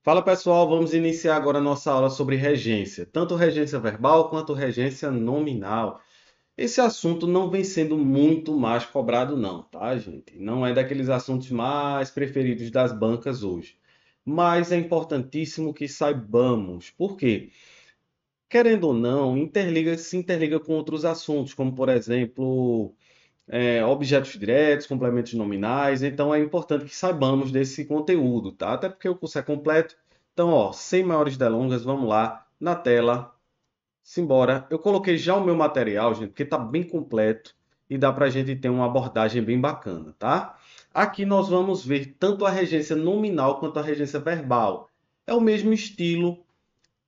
Fala pessoal, vamos iniciar agora a nossa aula sobre regência, tanto regência verbal quanto regência nominal. Esse assunto não vem sendo muito mais cobrado não, tá, gente? Não é daqueles assuntos mais preferidos das bancas hoje. Mas é importantíssimo que saibamos. Por quê? Querendo ou não, se interliga com outros assuntos, como por exemplo, objetos diretos, complementos nominais. Então é importante que saibamos desse conteúdo, tá? Até porque o curso é completo. Então, ó, sem maiores delongas, vamos lá na tela. Simbora. Eu coloquei já o meu material, gente, porque está bem completo e dá para a gente ter uma abordagem bem bacana, tá? Aqui nós vamos ver tanto a regência nominal quanto a regência verbal. É o mesmo estilo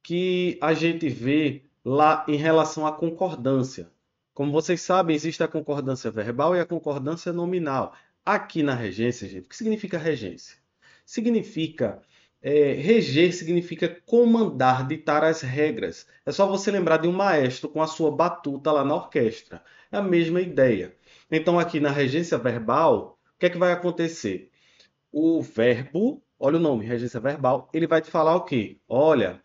que a gente vê lá em relação à concordância. Como vocês sabem, existe a concordância verbal e a concordância nominal. Aqui na regência, gente, o que significa regência? Significa reger significa comandar, ditar as regras. É só você lembrar de um maestro com a sua batuta lá na orquestra. É a mesma ideia. Então, aqui na regência verbal, o que é que vai acontecer? O verbo, olha o nome, regência verbal, ele vai te falar o quê? Olha,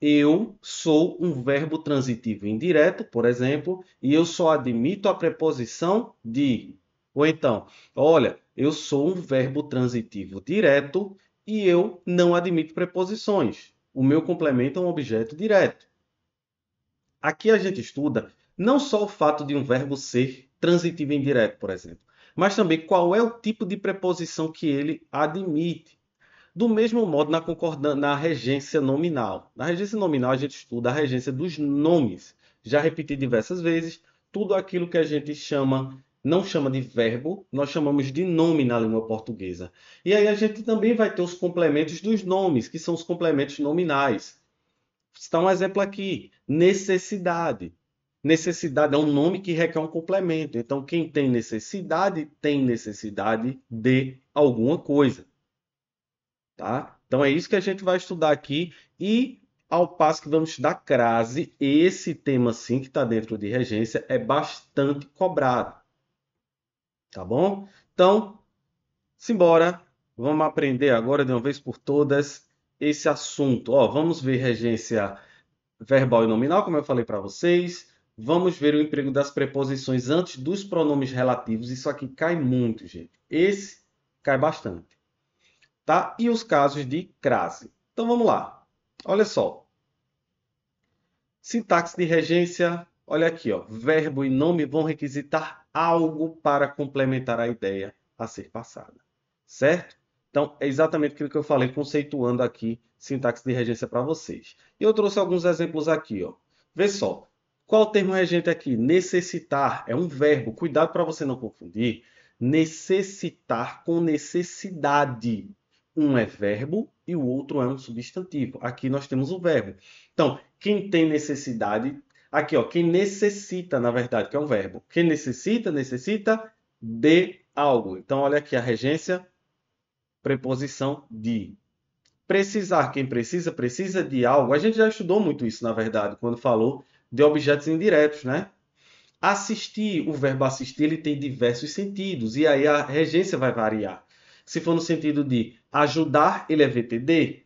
eu sou um verbo transitivo indireto, por exemplo, e eu só admito a preposição de. Ou então, olha, eu sou um verbo transitivo direto e eu não admito preposições. O meu complemento é um objeto direto. Aqui a gente estuda não só o fato de um verbo ser transitivo indireto, por exemplo, mas também qual é o tipo de preposição que ele admite. Do mesmo modo, na regência nominal. Na regência nominal, a gente estuda a regência dos nomes. Já repeti diversas vezes, tudo aquilo que a gente não chama de verbo, nós chamamos de nome na língua portuguesa. E aí a gente também vai ter os complementos dos nomes, que são os complementos nominais. Está um exemplo aqui: necessidade. Necessidade é um nome que requer um complemento. Então, quem tem necessidade de alguma coisa. Tá? Então é isso que a gente vai estudar aqui e ao passo que vamos estudar crase, esse tema sim que está dentro de regência é bastante cobrado, tá bom? Então, simbora, vamos aprender agora de uma vez por todas esse assunto. Ó, vamos ver regência verbal e nominal, como eu falei para vocês. Vamos ver o emprego das preposições antes dos pronomes relativos. Isso aqui cai muito, gente. Esse cai bastante. Tá? E os casos de crase. Então vamos lá. Olha só. Sintaxe de regência. Olha aqui, ó. Verbo e nome vão requisitar algo para complementar a ideia a ser passada. Certo? Então, é exatamente aquilo que eu falei, conceituando aqui sintaxe de regência para vocês. E eu trouxe alguns exemplos aqui, ó. Vê só. Qual o termo regente aqui? Necessitar é um verbo. Cuidado para você não confundir necessitar com necessidade. Um é verbo e o outro é um substantivo. Aqui nós temos o verbo. Então, quem tem necessidade, aqui ó, quem necessita, na verdade, que é um verbo. Quem necessita, necessita de algo. Então, olha aqui a regência, preposição de. Precisar, quem precisa, precisa de algo. A gente já estudou muito isso, na verdade, quando falou de objetos indiretos, né? Assistir, o verbo assistir, ele tem diversos sentidos, e aí a regência vai variar. Se for no sentido de ajudar, ele é VTD,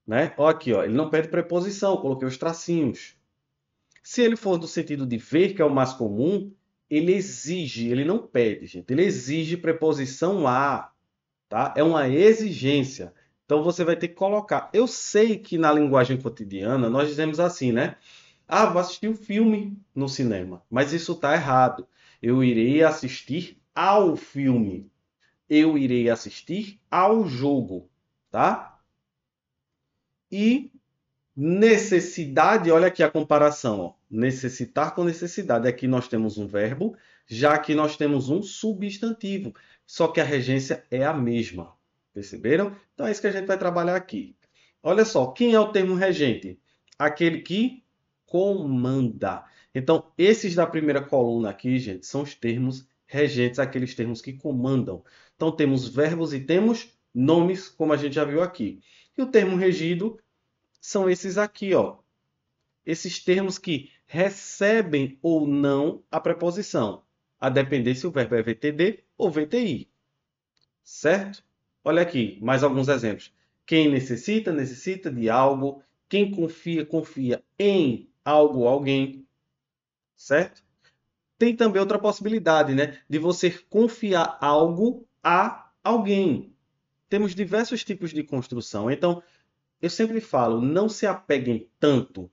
né? Ó, aqui, ó, ele não pede preposição, coloquei os tracinhos. Se ele for no sentido de ver, que é o mais comum, ele exige, ele não pede, gente, ele exige preposição a, tá? É uma exigência. Então você vai ter que colocar. Eu sei que na linguagem cotidiana nós dizemos assim, né? Ah, vou assistir um filme no cinema. Mas isso está errado. Eu irei assistir ao filme. Eu irei assistir ao jogo, tá? E necessidade, olha aqui a comparação, ó. Necessitar com necessidade. Aqui nós temos um verbo, já aqui nós temos um substantivo. Só que a regência é a mesma. Perceberam? Então é isso que a gente vai trabalhar aqui. Olha só, quem é o termo regente? Aquele que comanda. Então, esses da primeira coluna aqui, gente, são os termos regentes, aqueles termos que comandam. Então, temos verbos e temos nomes, como a gente já viu aqui. E o termo regido são esses aqui, ó. Esses termos que recebem ou não a preposição, a depender se o verbo é VTD ou VTI, certo? Olha aqui, mais alguns exemplos. Quem necessita, necessita de algo. Quem confia, confia em algo ou alguém, certo? Tem também outra possibilidade, né? De você confiar algo a alguém. Temos diversos tipos de construção. Então, eu sempre falo, não se apeguem tanto,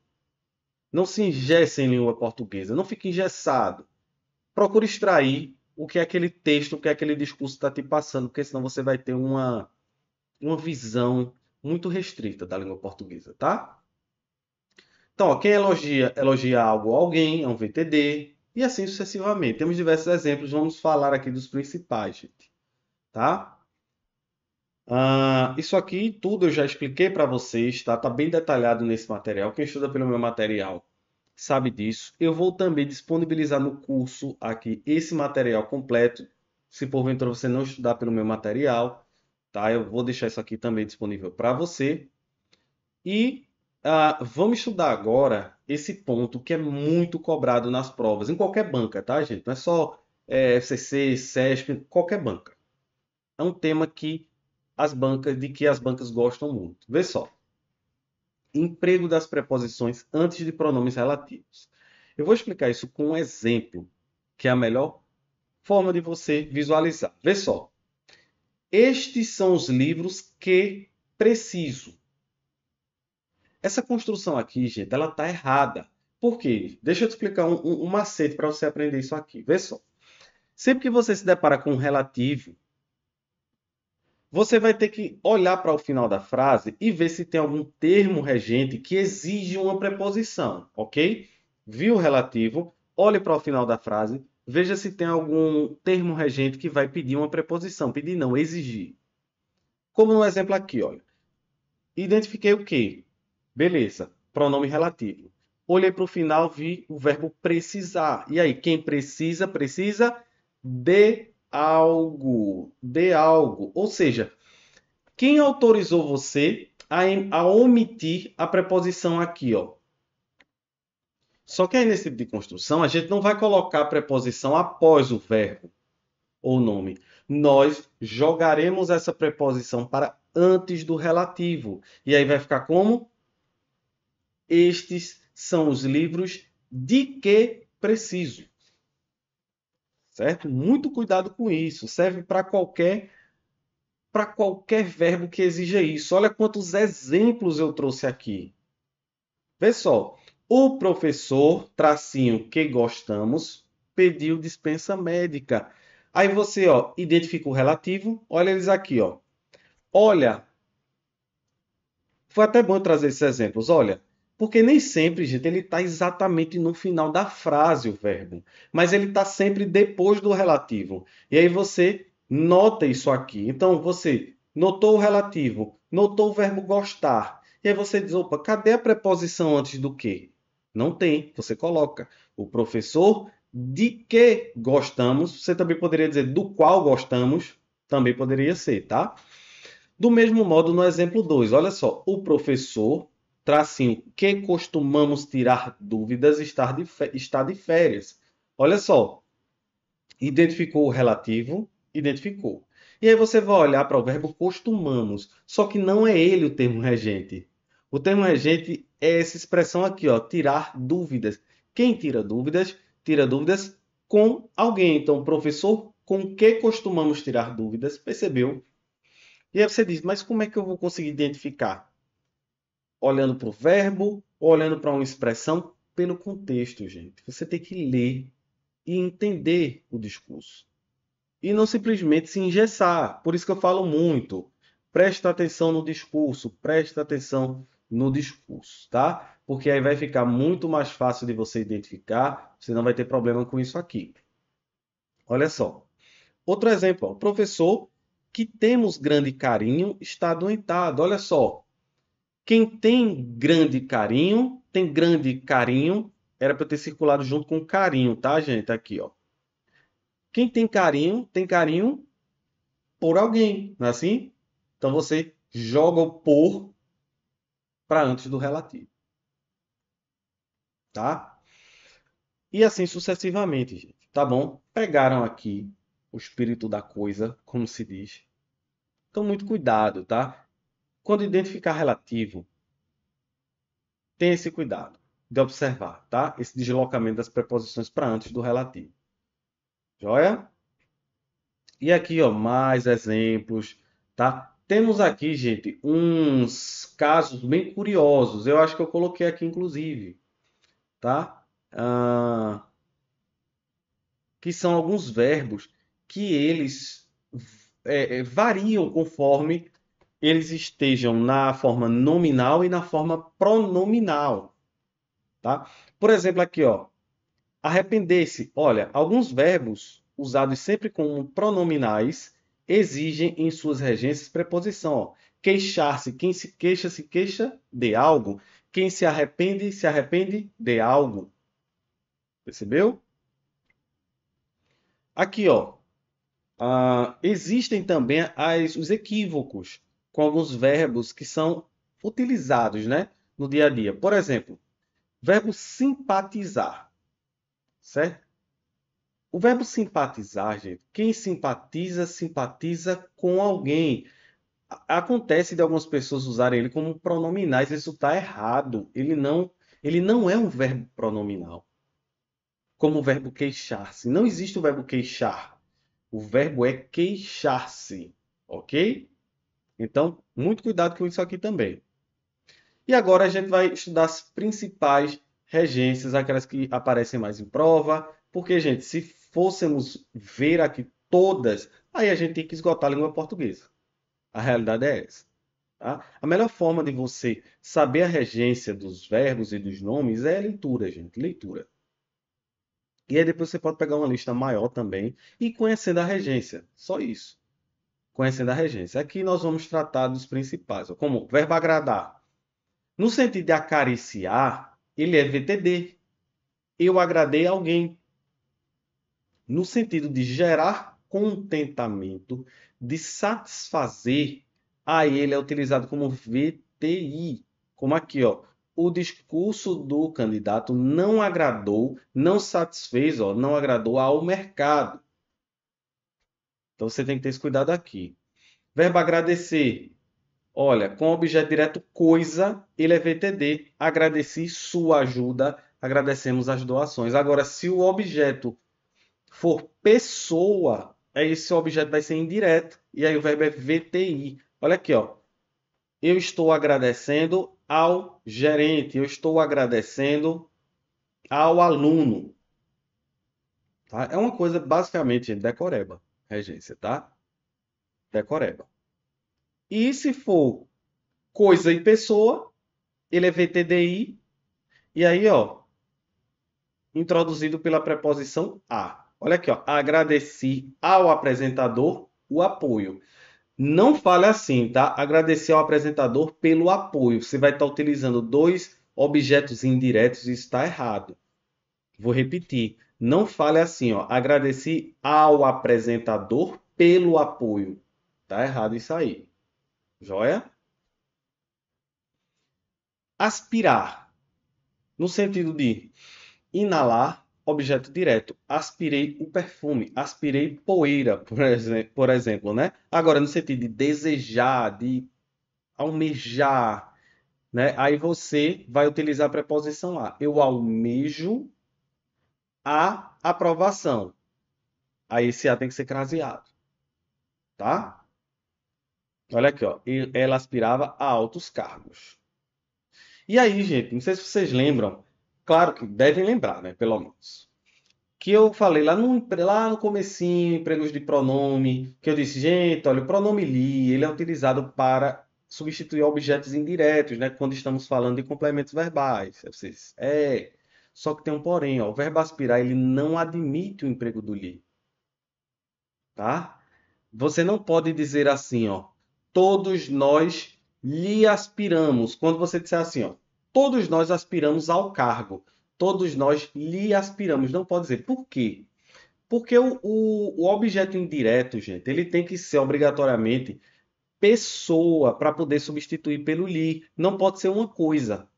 não se engessem em língua portuguesa, não fique engessado. Procure extrair o que é aquele texto, o que é aquele discurso está te passando, porque senão você vai ter uma visão muito restrita da língua portuguesa, tá? Então, ó, quem elogia, elogia algo ou alguém, é um VTD, e assim sucessivamente. Temos diversos exemplos, vamos falar aqui dos principais, gente, tá? Isso aqui tudo eu já expliquei para vocês, tá? Tá bem detalhado nesse material. Quem estuda pelo meu material sabe disso. Eu vou também disponibilizar no curso aqui esse material completo. Se porventura você não estudar pelo meu material, tá? Eu vou deixar isso aqui também disponível para você. E vamos estudar agora esse ponto que é muito cobrado nas provas, em qualquer banca, tá, gente? Não é só FCC, CESP, qualquer banca. É um tema que as bancas gostam muito. Vê só. Emprego das preposições antes de pronomes relativos. Eu vou explicar isso com um exemplo, que é a melhor forma de você visualizar. Vê só. Estes são os livros que preciso. Essa construção aqui, gente, ela está errada. Por quê? Deixa eu te explicar um macete para você aprender isso aqui. Vê só. Sempre que você se depara com um relativo, você vai ter que olhar para o final da frase e ver se tem algum termo regente que exige uma preposição, ok? Viu o relativo? Olhe para o final da frase, veja se tem algum termo regente que vai pedir uma preposição. Pedir não, exigir. Como no exemplo aqui, olha. Identifiquei o quê? Beleza, pronome relativo. Olhei para o final, vi o verbo precisar. E aí, quem precisa, precisa de algo. De algo. Ou seja, quem autorizou você a omitir a preposição aqui, ó? Só que aí nesse tipo de construção, a gente não vai colocar a preposição após o verbo ou nome. Nós jogaremos essa preposição para antes do relativo. E aí vai ficar como? Estes são os livros de que preciso. Certo? Muito cuidado com isso. Serve para qualquer verbo que exija isso. Olha quantos exemplos eu trouxe aqui. Vê só. O professor, tracinho que gostamos, pediu dispensa médica. Aí você, ó, identifica o relativo. Olha eles aqui, ó. Olha, foi até bom eu trazer esses exemplos. Olha, porque nem sempre, gente, ele está exatamente no final da frase, o verbo. Mas ele está sempre depois do relativo. E aí você nota isso aqui. Então, você notou o relativo, notou o verbo gostar. E aí você diz, opa, cadê a preposição antes do que? Não tem. Você coloca o professor de que gostamos. Você também poderia dizer do qual gostamos. Também poderia ser, tá? Do mesmo modo, no exemplo 2, olha só, o professor, tracinho, que costumamos tirar dúvidas, está de férias. Olha só, identificou o relativo, identificou. E aí você vai olhar para o verbo costumamos, só que não é ele o termo regente. O termo regente é essa expressão aqui, ó, tirar dúvidas. Quem tira dúvidas com alguém. Então, professor, com que costumamos tirar dúvidas? Percebeu? E aí você diz, mas como é que eu vou conseguir identificar? Olhando para o verbo ou olhando para uma expressão? Pelo contexto, gente. Você tem que ler e entender o discurso. E não simplesmente se engessar. Por isso que eu falo muito. Presta atenção no discurso, presta atenção no discurso, tá? Porque aí vai ficar muito mais fácil de você identificar, você não vai ter problema com isso aqui. Olha só. Outro exemplo, ó, o professor que temos grande carinho está adoentado. Olha só, quem tem grande carinho, era para ter circulado junto com carinho, tá, gente? Aqui, ó. Quem tem carinho por alguém, não é assim? Então você joga o por para antes do relativo, tá? E assim sucessivamente, gente. Tá bom? Pegaram aqui o espírito da coisa, como se diz. Então, muito cuidado, tá? Quando identificar relativo, tenha esse cuidado de observar, tá? Esse deslocamento das preposições para antes do relativo. Joia? E aqui, ó, mais exemplos, tá? Temos aqui, gente, uns casos bem curiosos. Eu acho que eu coloquei aqui, inclusive, tá? Que são alguns verbos que eles variam conforme eles estejam na forma nominal e na forma pronominal, tá? Por exemplo, aqui, ó, arrepender-se. Olha, alguns verbos usados sempre como pronominais exigem em suas regências preposição. Ó. Queixar-se, quem se queixa de algo. Quem se arrepende de algo. Percebeu? Aqui, ó, existem também os equívocos com alguns verbos que são utilizados, né, no dia a dia. Por exemplo, verbo simpatizar, certo? O verbo simpatizar, gente, quem simpatiza, simpatiza com alguém. Acontece de algumas pessoas usarem ele como pronominais, isso está errado. Ele não é um verbo pronominal, como o verbo queixar-se. Não existe o verbo queixar. O verbo é queixar-se, ok? Então, muito cuidado com isso aqui também. E agora a gente vai estudar as principais regências, aquelas que aparecem mais em prova, porque, gente, se fôssemos ver aqui todas, aí a gente tem que esgotar a língua portuguesa. A realidade é essa. Tá? A melhor forma de você saber a regência dos verbos e dos nomes é a leitura, gente, leitura. E aí depois você pode pegar uma lista maior também e conhecendo a regência, só isso. Conhecendo a regência. Aqui nós vamos tratar dos principais, ó, como verbo agradar. No sentido de acariciar, ele é VTD. Eu agradei a alguém. No sentido de gerar contentamento, de satisfazer, aí ele é utilizado como VTI. Como aqui, ó. O discurso do candidato não agradou, não satisfez, ó, não agradou ao mercado. Então você tem que ter esse cuidado aqui. Verbo agradecer. Olha, com objeto direto coisa, ele é VTD. Agradeci sua ajuda, agradecemos as doações. Agora, se o objeto for pessoa, aí esse objeto vai ser indireto. E aí o verbo é VTI. Olha aqui, ó. Eu estou agradecendo ao gerente. Eu estou agradecendo ao aluno. Tá? É uma coisa, basicamente, gente, decoreba. Regência, tá? Decoreba. E se for coisa e pessoa, ele é VTDI. E aí, ó, introduzido pela preposição a. Olha aqui, ó, agradeci ao apresentador o apoio. Não fale assim, tá? Agradecer ao apresentador pelo apoio. Você vai estar utilizando dois objetos indiretos e está errado. Vou repetir. Não fale assim, ó. Agradeci ao apresentador pelo apoio. Tá errado isso aí. Joia? Aspirar. No sentido de inalar, objeto direto. Aspirei o perfume. Aspirei poeira, por exemplo, né? Agora, no sentido de desejar, de almejar, né? Aí você vai utilizar a preposição a. Eu almejo a aprovação. Aí esse a tem que ser craseado, tá? Olha aqui, ó. Ela aspirava a altos cargos. E aí, gente, não sei se vocês lembram. Claro que devem lembrar, né? Pelo menos. Que eu falei lá no comecinho, empregos de pronome, que eu disse, gente, olha, o pronome li, ele é utilizado para substituir objetos indiretos, né? Quando estamos falando de complementos verbais. Aí vocês, só que tem um porém, ó, o verbo aspirar, ele não admite o emprego do li, tá? Você não pode dizer assim, ó, todos nós lhe aspiramos. Quando você disser assim, ó, todos nós aspiramos ao cargo. Todos nós lhe aspiramos. Não pode dizer. Por quê? Porque o objeto indireto, gente, ele tem que ser obrigatoriamente pessoa para poder substituir pelo lhe. Não pode ser uma coisa.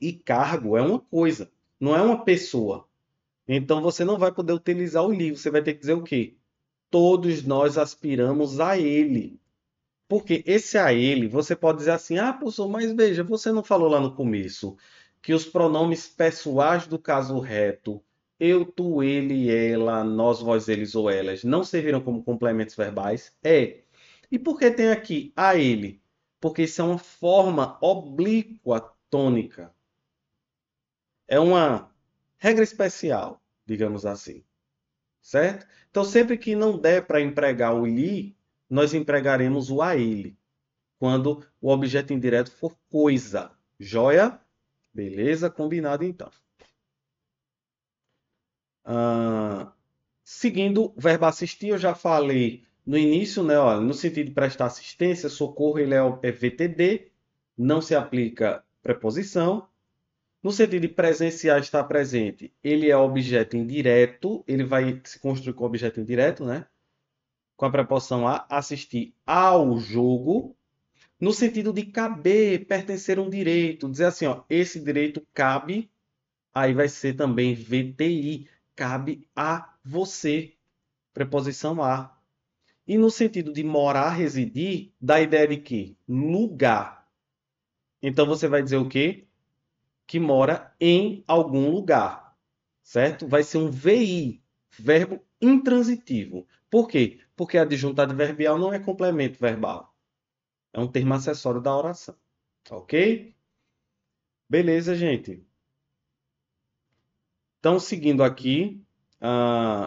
E cargo é uma coisa, não é uma pessoa. Então você não vai poder utilizar o lhe. Você vai ter que dizer o quê? Todos nós aspiramos a ele. Porque esse a ele, você pode dizer assim, ah, professor, mas veja, você não falou lá no começo que os pronomes pessoais do caso reto, eu, tu, ele, ela, nós, vós, eles ou elas, não serviram como complementos verbais? É. E por que tem aqui a ele? Porque isso é uma forma oblíqua tônica. É uma regra especial, digamos assim, certo? Então, sempre que não der para empregar o lhe, nós empregaremos o a ele, quando o objeto indireto for coisa. Joia? Beleza? Combinado então. Ah, seguindo, o verbo assistir, eu já falei no início, né? Olha, no sentido de prestar assistência, socorro, ele é VTD, não se aplica preposição. No sentido de presenciar, estar presente, ele é objeto indireto, ele vai se construir com objeto indireto, né? Com a preposição a, assistir ao jogo. No sentido de caber, pertencer a um direito, dizer assim, ó, esse direito cabe, aí vai ser também VTI, cabe a você, preposição a. E no sentido de morar, residir, dá a ideia de quê? Lugar. Então você vai dizer o quê? Que mora em algum lugar, certo? Vai ser um VI, verbo intransitivo. Por quê? Porque a adjunta adverbial não é complemento verbal. É um termo acessório da oração. Ok? Beleza, gente. Então, seguindo aqui,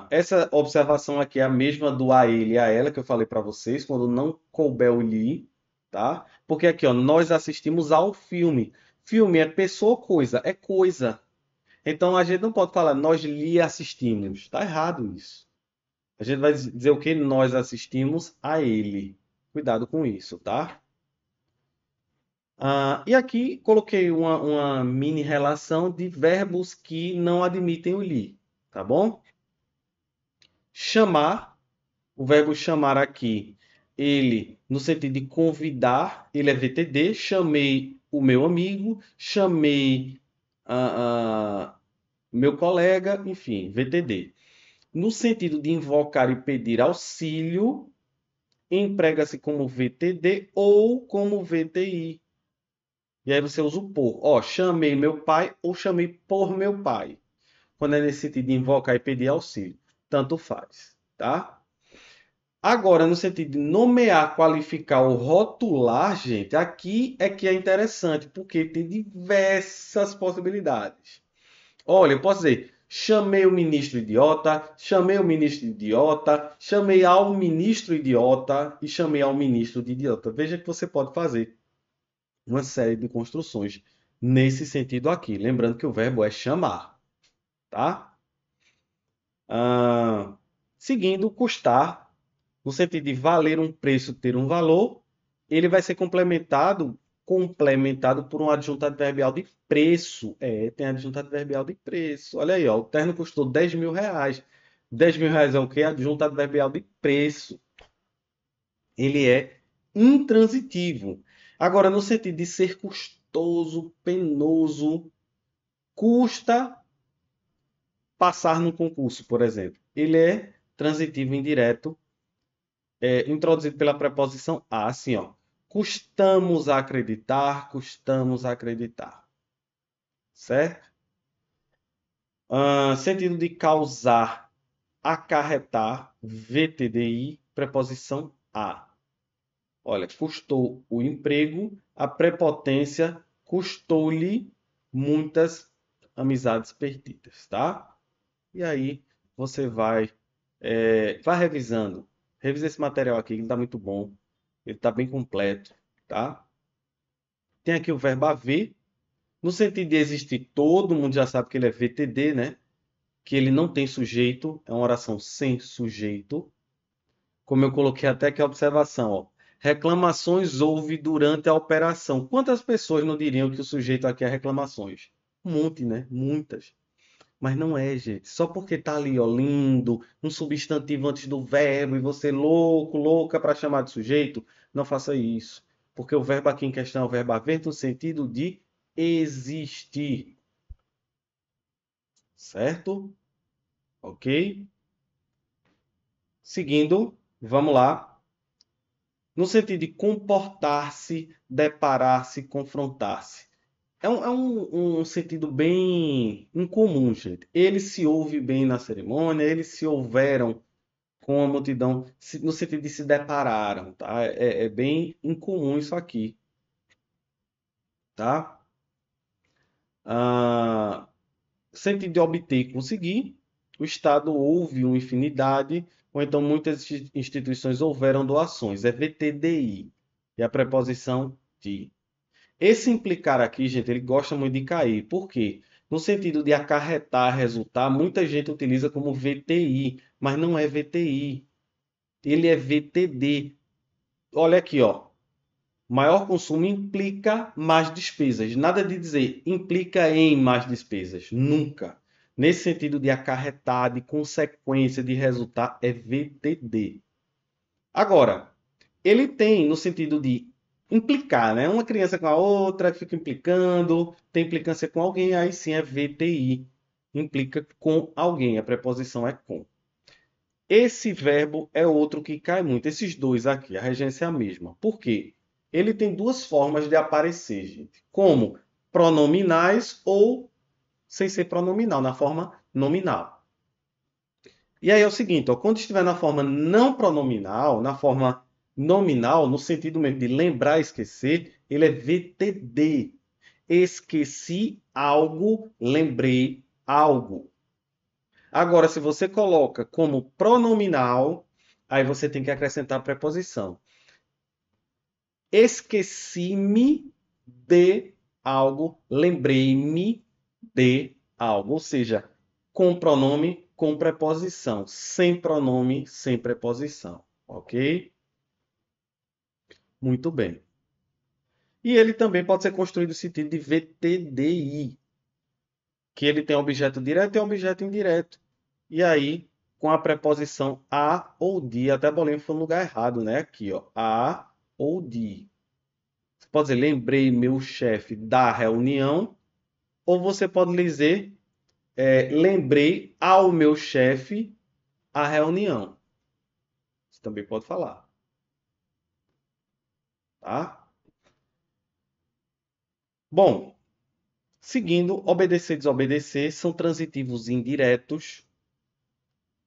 essa observação aqui é a mesma do a ele e a ela que eu falei para vocês, quando não couber o lhe, tá? Porque aqui, ó, nós assistimos ao filme. Filme é pessoa ou coisa? É coisa. Então a gente não pode falar nós lhe assistimos. Está errado isso. A gente vai dizer o que? Nós assistimos a ele. Cuidado com isso, tá? E aqui coloquei uma mini relação de verbos que não admitem o lhe, tá bom? Chamar, o verbo chamar aqui, ele, no sentido de convidar, ele é VTD. Chamei o meu amigo, chamei meu colega, enfim, VTD. No sentido de invocar e pedir auxílio, emprega-se como VTD ou como VTI. E aí você usa o por. Ó, chamei meu pai ou chamei por meu pai. Quando é nesse sentido de invocar e pedir auxílio. Tanto faz, tá? Agora, no sentido de nomear, qualificar ou rotular, gente, aqui é que é interessante, porque tem diversas possibilidades. Olha, eu posso dizer, chamei o ministro idiota, chamei o ministro idiota, chamei ao ministro idiota e chamei ao ministro de idiota. Veja que você pode fazer uma série de construções nesse sentido aqui. Lembrando que o verbo é chamar, tá? Ah, seguindo, custar, no sentido de valer um preço, ter um valor, ele vai ser complementado por um adjunto adverbial de preço. É, tem adjunto adverbial de preço. Olha aí, ó, o terno custou R$ 10.000. R$ 10.000 é o quê? Adjunto adverbial de preço. Ele é intransitivo. Agora, no sentido de ser custoso, penoso, custa passar no concurso, por exemplo. Ele é transitivo indireto, introduzido pela preposição a, assim, ó. Custamos a acreditar, custamos a acreditar. Certo? Sentido de causar, acarretar, VTDI, preposição a. Olha, custou o emprego, a prepotência custou-lhe muitas amizades perdidas, tá? E aí você vai revisando. Revisa esse material aqui, que está muito bom. Ele está bem completo, tá? Tem aqui o verbo haver. No sentido de existir, todo mundo já sabe que ele é VTD, né? Que ele não tem sujeito, é uma oração sem sujeito. Como eu coloquei até aqui a observação, ó. Reclamações houve durante a operação. Quantas pessoas não diriam que o sujeito aqui é reclamações? Um monte, né? Muitas. Mas não é, gente. Só porque tá ali, ó, lindo, um substantivo antes do verbo e você louco, louca para chamar de sujeito, não faça isso. Porque o verbo aqui em questão é o verbo haver no sentido de existir. Certo? Ok? Seguindo, vamos lá. no sentido de comportar-se, deparar-se, confrontar-se. É um sentido bem incomum, gente. Eles se ouvem bem na cerimônia, eles se houveram com a multidão, no sentido de se depararam, tá? É bem incomum isso aqui, tá? Ah, sentido de obter e conseguir, o Estado houve uma infinidade, ou então muitas instituições houveram doações, é VTDI, e a preposição de. Esse implicar aqui, gente, ele gosta muito de cair. Por quê? No sentido de acarretar, resultar, muita gente utiliza como VTI, mas não é VTI. Ele é VTD. Olha aqui, ó. Maior consumo implica mais despesas. Nada de dizer implica em mais despesas. Nunca. Nesse sentido de acarretar, de consequência, de resultar, é VTD. Agora, ele tem no sentido de implicar, né? Uma criança com a outra fica implicando, tem implicância com alguém, aí sim é VTI. Implica com alguém. A preposição é com. Esse verbo é outro que cai muito. Esses dois aqui, a regência é a mesma. Por quê? Ele tem duas formas de aparecer, gente. Como pronominais ou sem ser pronominal, na forma nominal. E aí é o seguinte, ó, quando estiver na forma não pronominal, na forma nominal, no sentido mesmo de lembrar, esquecer, ele é VTD. Esqueci algo, lembrei algo. Agora, se você coloca como pronominal, aí você tem que acrescentar a preposição. Esqueci-me de algo, lembrei-me de algo. Ou seja, com pronome, com preposição. Sem pronome, sem preposição. Ok? Muito bem. E ele também pode ser construído no sentido de VTDI, que ele tem objeto direto e objeto indireto. E aí, com a preposição a ou de, até bolei foi no lugar errado, né? Aqui, ó, a ou de. Você pode dizer, lembrei meu chefe da reunião, ou você pode dizer, lembrei ao meu chefe a reunião. Você também pode falar, tá? Bom, seguindo, obedecer e desobedecer são transitivos indiretos,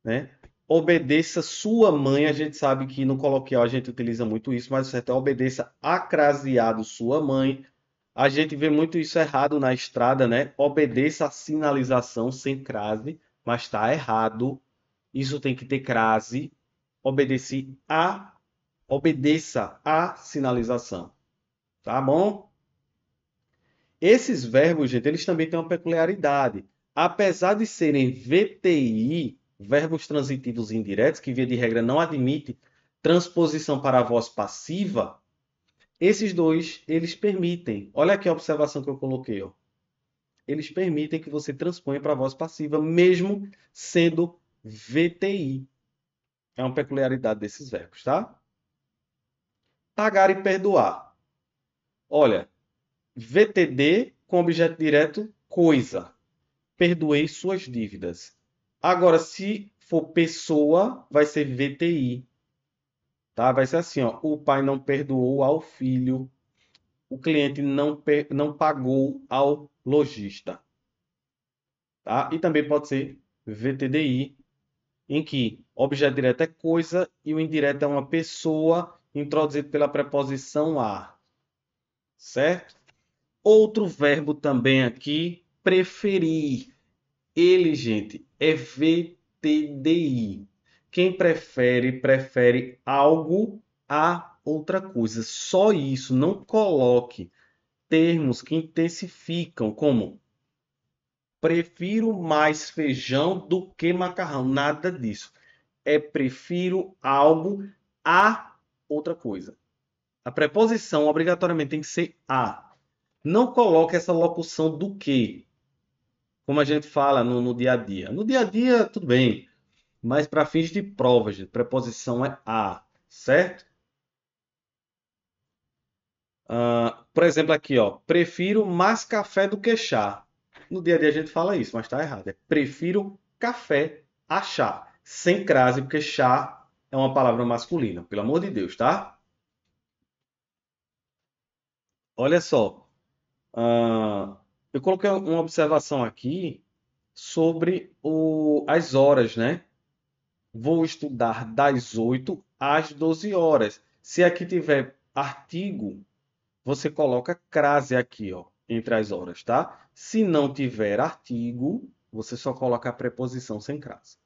né? Obedeça sua mãe, a gente sabe que no coloquial a gente utiliza muito isso, mas o certo é obedeça acraseado sua mãe. A gente vê muito isso errado na estrada, né? Obedeça a sinalização sem crase, mas está errado. Isso tem que ter crase. Obedeci a, obedeça a sinalização, tá bom? Esses verbos, gente, eles também têm uma peculiaridade. Apesar de serem VTI, verbos transitivos indiretos, que via de regra não admite transposição para a voz passiva, esses dois, eles permitem. Olha aqui a observação que eu coloquei, ó. Eles permitem que você transponha para a voz passiva, mesmo sendo VTI. É uma peculiaridade desses verbos, tá? Pagar e perdoar. Olha, VTD com objeto direto, coisa. Perdoei suas dívidas. Agora, se for pessoa, vai ser VTI, tá? Vai ser assim, ó. O pai não perdoou ao filho. O cliente não pagou ao lojista, tá? E também pode ser VTDI, em que objeto direto é coisa e o indireto é uma pessoa introduzido pela preposição a, certo? Outro verbo também aqui, preferir. Ele, gente, é VTDI. Quem prefere, prefere algo a outra coisa. Só isso. Não coloque termos que intensificam, como prefiro mais feijão do que macarrão. Nada disso. É prefiro algo a outra coisa. A preposição obrigatoriamente tem que ser a. Não coloque essa locução do que, como a gente fala no dia a dia. No dia a dia, tudo bem. Mas para fins de prova, gente, preposição é a, certo? Por exemplo, aqui, ó, prefiro mais café do que chá. No dia a dia a gente fala isso, mas está errado. É prefiro café a chá. Sem crase, porque chá é uma palavra masculina, pelo amor de Deus, tá? Olha só, eu coloquei uma observação aqui sobre as horas, né? Vou estudar das 8 às 12 horas. Se aqui tiver artigo, você coloca crase aqui, ó, entre as horas, tá? Se não tiver artigo, você só coloca a preposição sem crase.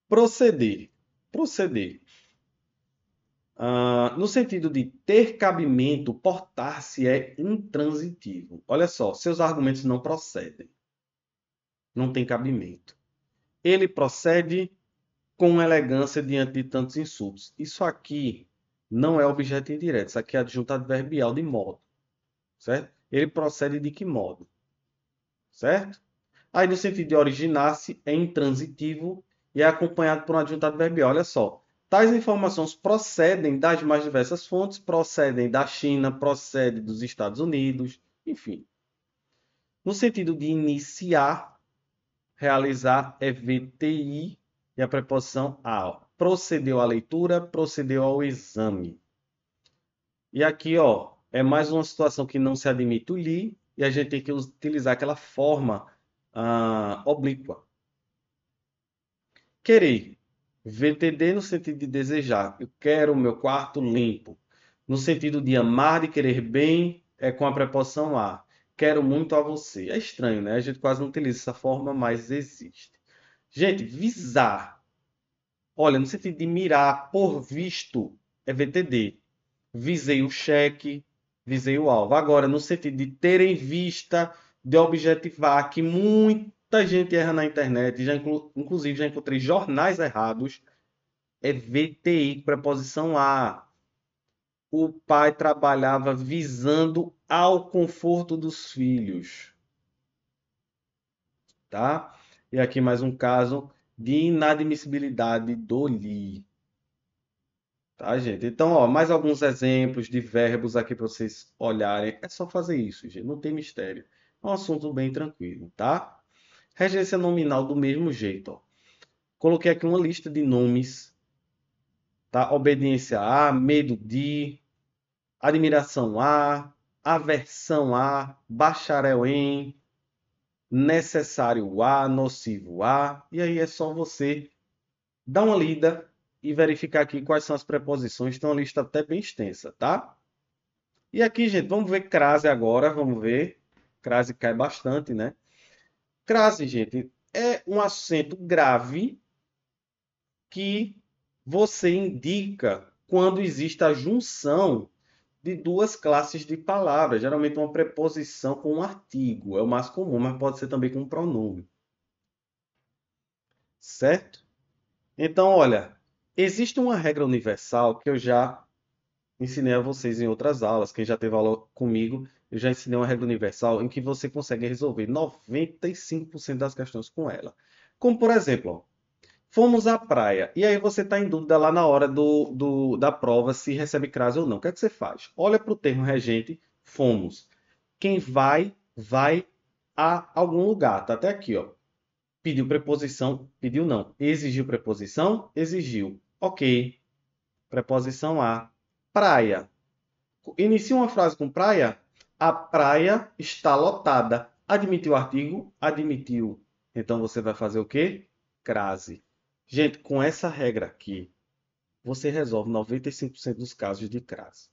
Proceder. Proceder. No sentido de ter cabimento, portar-se é intransitivo. Olha só, seus argumentos não procedem, não tem cabimento. Ele procede com elegância diante de tantos insultos. Isso aqui não é objeto indireto, isso aqui é adjunto adverbial de modo, certo? Ele procede de que modo, certo? Aí, no sentido de originar-se, é intransitivo e é acompanhado por um adjunto adverbial. Olha só, tais informações procedem das mais diversas fontes, procedem da China, procedem dos Estados Unidos, enfim. No sentido de iniciar, realizar é VTI e a preposição a. Procedeu à leitura, procedeu ao exame. E aqui, ó, é mais uma situação que não se admite o li e a gente tem que utilizar aquela forma oblíqua. Querer. VTD no sentido de desejar. Eu quero o meu quarto limpo. No sentido de amar, de querer bem, é com a preposição a. Quero muito a você. É estranho, né? A gente quase não utiliza essa forma, mas existe. Gente, visar. Olha, no sentido de mirar, por visto, é VTD. Visei o cheque, visei o alvo. Agora, no sentido de ter em vista, de objetivar, que muita gente erra na internet, inclusive já encontrei jornais errados, é VTI, preposição a. O pai trabalhava visando ao conforto dos filhos, tá? E aqui mais um caso de inadmissibilidade do li. Tá, gente? Então, ó, mais alguns exemplos de verbos aqui para vocês olharem. É só fazer isso, gente. Não tem mistério. É um assunto bem tranquilo, tá? Regência nominal do mesmo jeito, ó. Coloquei aqui uma lista de nomes, tá? Obediência a, medo de, admiração a, aversão a, bacharel em, necessário a, nocivo a. E aí é só você dar uma lida e verificar aqui quais são as preposições. Tem uma lista até bem extensa, tá? E aqui, gente, vamos ver crase agora, vamos ver. Crase cai bastante, né? Crase, gente, é um acento grave que você indica quando existe a junção de duas classes de palavras, geralmente uma preposição com um artigo, é o mais comum, mas pode ser também com um pronome, certo? Então, olha, existe uma regra universal que eu já ensinei a vocês em outras aulas. Quem já teve aula comigo, eu já ensinei uma regra universal em que você consegue resolver 95% das questões com ela. Como, por exemplo, ó, fomos à praia. E aí você está em dúvida lá na hora da prova se recebe crase ou não. O que é que você faz? Olha para o termo regente, fomos. Quem vai, vai a algum lugar. Tá até aqui, ó. Pediu preposição, pediu não. Exigiu preposição, exigiu. Ok. Preposição a. Praia. Inicia uma frase com praia. A praia está lotada. Admitiu o artigo? Admitiu. Então você vai fazer o quê? Crase. Gente, com essa regra aqui, você resolve 95% dos casos de crase.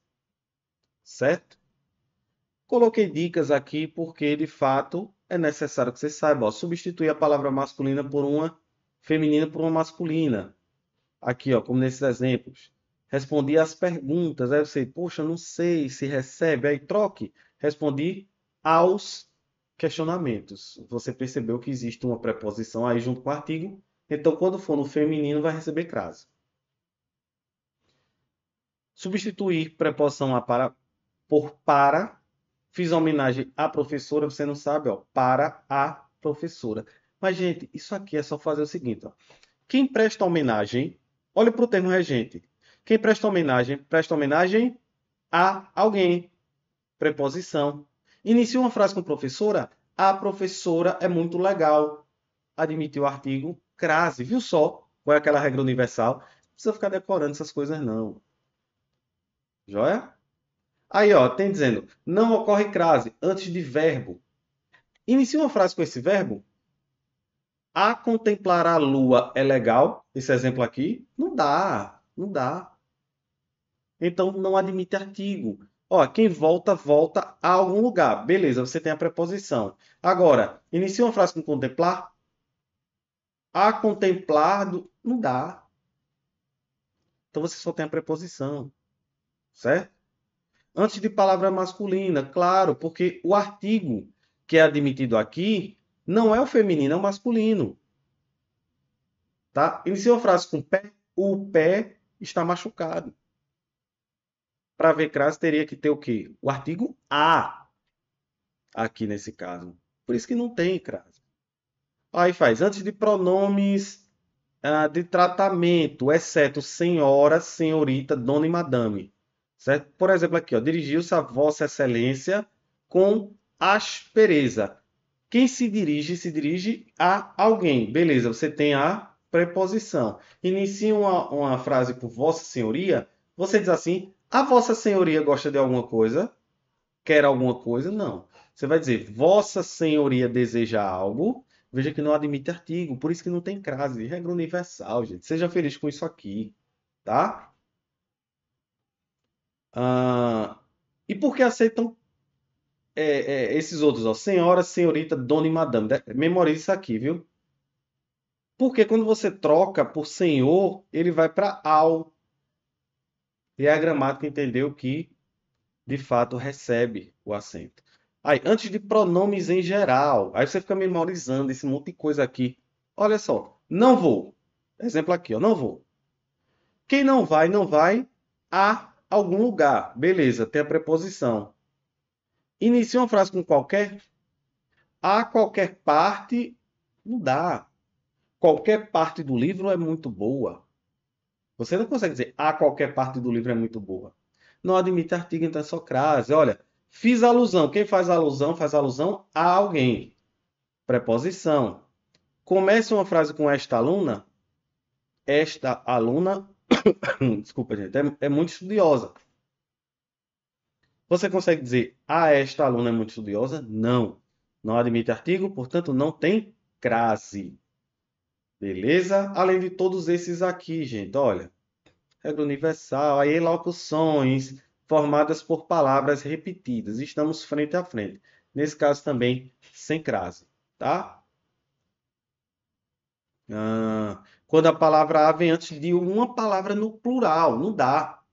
Certo? Coloquei dicas aqui porque, de fato, é necessário que você saiba. Ó, substituir a palavra masculina por uma feminina por uma masculina. Aqui, ó, como nesses exemplos. Respondi às perguntas. Aí você, poxa, não sei se recebe. Aí troque. Respondi aos questionamentos. Você percebeu que existe uma preposição aí junto com o artigo. Então, quando for no feminino, vai receber crase. Substituir preposição a para por para. Fiz uma homenagem à professora. Você não sabe, ó, para a professora. Mas, gente, isso aqui é só fazer o seguinte, ó. Quem presta homenagem, olha para o termo regente. Quem presta homenagem a alguém. Preposição. Inicia uma frase com professora. A professora é muito legal. Admitiu o artigo. Crase. Viu só qual é aquela regra universal? Não precisa ficar decorando essas coisas, não. Joia? Aí, ó, tem dizendo, não ocorre crase antes de verbo. Inicia uma frase com esse verbo. A contemplar a lua é legal? Esse exemplo aqui? Não dá, não dá. Então, não admite artigo. Ó, quem volta, volta a algum lugar. Beleza, você tem a preposição. Agora, inicia uma frase com contemplar. A contemplar, não dá. Então, você só tem a preposição, certo? Antes de palavra masculina, claro, porque o artigo que é admitido aqui não é o feminino, é o masculino. Tá? Inicia uma frase com pé. O pé está machucado. Para ver crase, teria que ter o quê? O artigo a aqui nesse caso. Por isso que não tem crase. Aí faz, antes de pronomes de tratamento, exceto senhora, senhorita, dona e madame. Certo? Por exemplo, aqui, ó, dirigiu-se a Vossa Excelência com aspereza. Quem se dirige a alguém. Beleza, você tem a preposição. Inicia uma frase por Vossa Senhoria, você diz assim: a Vossa Senhoria gosta de alguma coisa? Quer alguma coisa? Não. Você vai dizer: Vossa Senhoria deseja algo. Veja que não admite artigo, por isso que não tem crase. Regra universal, gente. Seja feliz com isso aqui, tá? Ah, e por que aceitam esses outros? Ó? Senhora, senhorita, dona e madame. Memorize isso aqui, viu? Porque quando você troca por senhor, ele vai para ao. E a gramática entendeu que, de fato, recebe o acento. Aí, antes de pronomes em geral, aí você fica memorizando esse monte de coisa aqui. Olha só, não vou. Exemplo aqui, ó, não vou. Quem não vai, não vai a algum lugar. Beleza, tem a preposição. Inicia uma frase com qualquer. A qualquer parte, não dá. Qualquer parte do livro é muito boa. Você não consegue dizer a qualquer parte do livro é muito boa. Não admite artigo, então é só crase. Olha, fiz alusão. Quem faz alusão a alguém. Preposição. Começa uma frase com esta aluna. Esta aluna, desculpa, gente, é muito estudiosa. Você consegue dizer a esta aluna é muito estudiosa? Não. Não admite artigo, portanto, não tem crase. Beleza? Além de todos esses aqui, gente, olha. Regra universal, aí locuções formadas por palavras repetidas. Estamos frente a frente. Nesse caso também, sem crase, tá? Quando a palavra a vem antes de uma palavra no plural, não dá.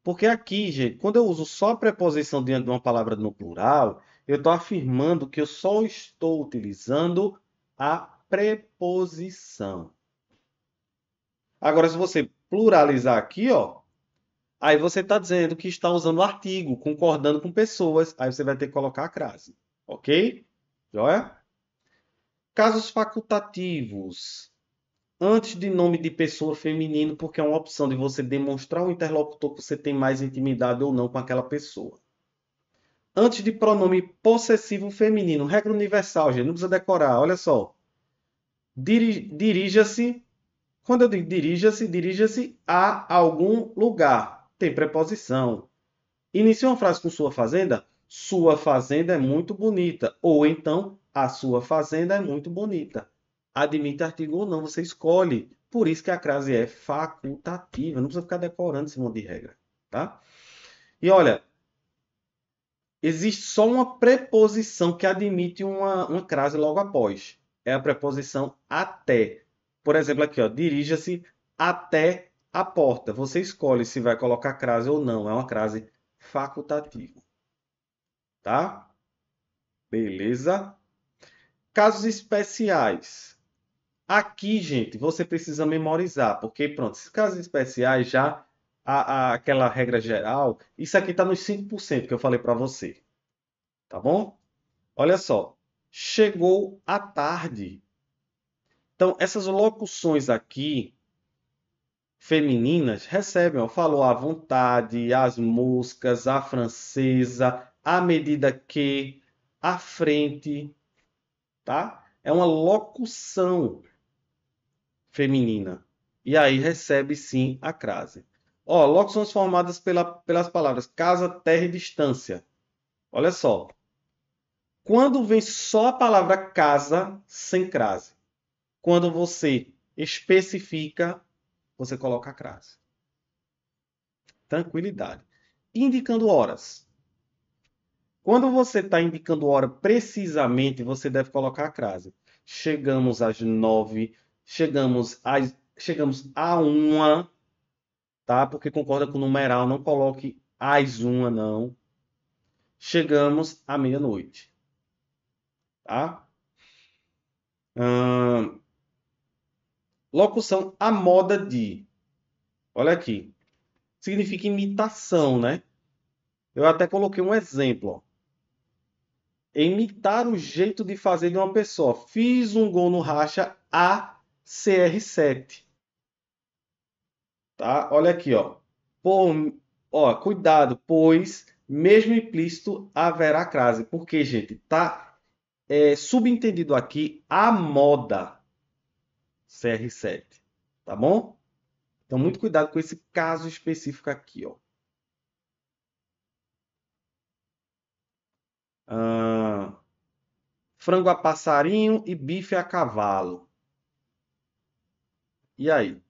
Porque aqui, gente, quando eu uso só a preposição diante de uma palavra no plural, eu estou afirmando que eu só estou utilizando a preposição. Agora, se você pluralizar aqui, ó, aí você está dizendo que está usando o artigo, concordando com pessoas. Aí você vai ter que colocar a crase. Ok? Joia? Casos facultativos. Antes de nome de pessoa feminino, porque é uma opção de você demonstrar ao interlocutor que você tem mais intimidade ou não com aquela pessoa. Antes de pronome possessivo feminino. Regra universal, gente. Não precisa decorar. Olha só. Dirija-se. Quando eu digo dirija-se a algum lugar. Tem preposição. Inicia uma frase com sua fazenda. Sua fazenda é muito bonita. Ou então, a sua fazenda é muito bonita. Admite artigo ou não, você escolhe. Por isso que a crase é facultativa. Não precisa ficar decorando esse monte de regra. Tá? E olha, existe só uma preposição que admite uma crase logo após. É a preposição até. Por exemplo, aqui, ó, dirija-se até a porta. Você escolhe se vai colocar crase ou não. É uma crase facultativa. Tá? Beleza? Casos especiais. Aqui, gente, você precisa memorizar, porque pronto, esses casos especiais já aquela regra geral, isso aqui está nos 5% que eu falei para você, tá bom? Olha só, chegou a tarde. Então, essas locuções aqui femininas recebem, ó, falou à vontade, as moscas, a francesa, à medida que, à frente, tá? É uma locução feminina. E aí recebe sim a crase. Ó, locuções formadas pelas palavras casa, terra e distância. Olha só. Quando vem só a palavra casa sem crase. Quando você especifica, você coloca a crase. Tranquilidade. Indicando horas. Quando você está indicando hora precisamente, você deve colocar a crase. Chegamos às 9, chegamos a 1, tá? Porque concorda com o numeral, não coloque às 1, não. Chegamos à meia-noite, tá? Locução à moda de. Olha aqui. Significa imitação, né? Eu até coloquei um exemplo, ó. Imitar o jeito de fazer de uma pessoa. Fiz um gol no racha a CR7. Tá? Olha aqui, ó. Ó, cuidado, pois mesmo implícito haverá crase. Porque, gente, tá subentendido aqui a moda CR7. Tá bom? Então, muito cuidado com esse caso específico aqui, ó. Ah, frango a passarinho e bife a cavalo. E aí?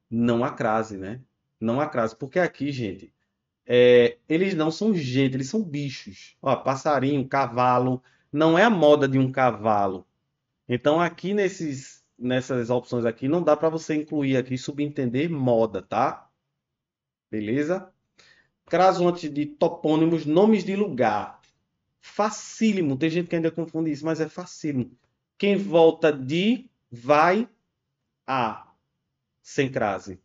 Não há crase, né? Não há crase. Porque aqui, gente, eles não são gente, eles são bichos. Ó, passarinho, cavalo. Não é a moda de um cavalo. Então, aqui nessas opções aqui, não dá para você incluir aqui, subentender moda, tá? Beleza? Crase antes de topônimos, nomes de lugar. Facílimo. Tem gente que ainda confunde isso, mas é facílimo. Quem volta de, vai a, sem crase.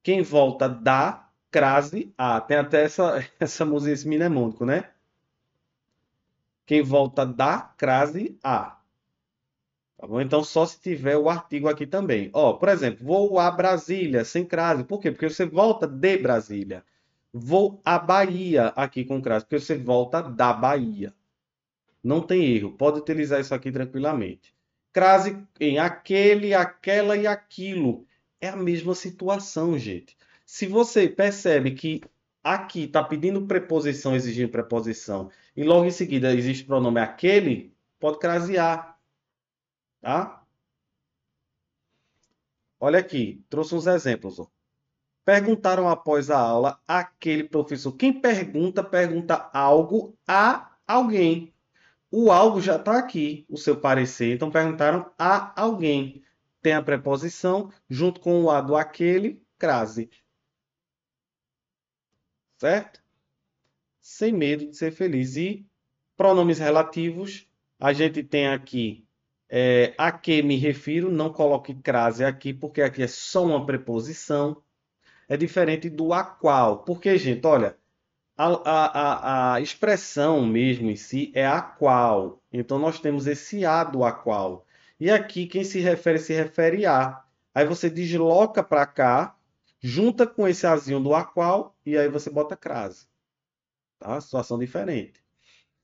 Quem volta da, crase a. Tem até essa música, esse mnemônico, né? Quem volta da, crase a. Tá bom? Então, só se tiver o artigo aqui também. Ó, por exemplo, vou a Brasília, sem crase. Por quê? Porque você volta de Brasília. Vou à Bahia, aqui com crase, porque você volta da Bahia. Não tem erro. Pode utilizar isso aqui tranquilamente. Crase em aquele, aquela e aquilo. É a mesma situação, gente. Se você percebe que aqui está pedindo preposição, exigindo preposição, e logo em seguida existe o pronome aquele, pode crasear, tá? Olha aqui, trouxe uns exemplos, ó. Perguntaram após a aula aquele professor. Quem pergunta, pergunta algo a alguém. O algo já está aqui, o seu parecer. Então perguntaram a alguém. Tem a preposição junto com o a do aquele, crase. Certo? Sem medo de ser feliz. E pronomes relativos, a gente tem aqui a que me refiro. Não coloque crase aqui, porque aqui é só uma preposição. É diferente do a qual. Porque, gente, olha, a expressão mesmo em si é a qual. Então, nós temos esse a do a qual. E aqui, quem se refere a. Aí você desloca para cá, junta com esse azinho do a qual, e aí você bota crase. Tá? Situação diferente.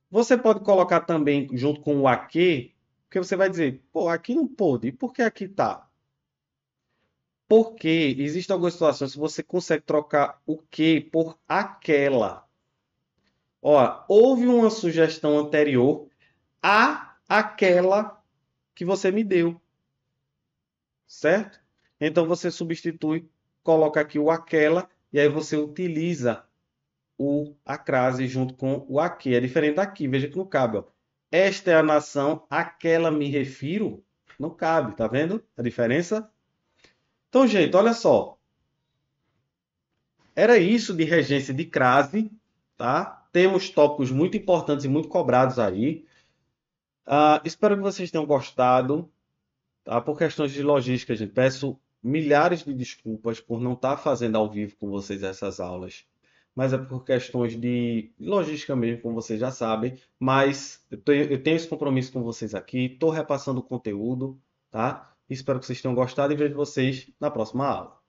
Você pode colocar também junto com o aqui, porque você vai dizer, pô, aqui não pôde. E por que aqui tá? Porque existem algumas situações que você consegue trocar o que por aquela. Ó, houve uma sugestão anterior a aquela que você me deu, certo? Então você substitui, coloca aqui o aquela e aí você utiliza a crase junto com o aqui. É diferente daqui, veja que não cabe, ó. Esta é a nação, aquela me refiro, não cabe, tá vendo a diferença? Então, gente, olha só. Era isso de regência de crase, tá? Temos tópicos muito importantes e muito cobrados aí. Espero que vocês tenham gostado, tá? Por questões de logística, gente, peço milhares de desculpas por não estar fazendo ao vivo com vocês essas aulas. Mas é por questões de logística mesmo, como vocês já sabem. Mas eu tenho esse compromisso com vocês aqui, estou repassando o conteúdo, tá? Espero que vocês tenham gostado e vejo vocês na próxima aula.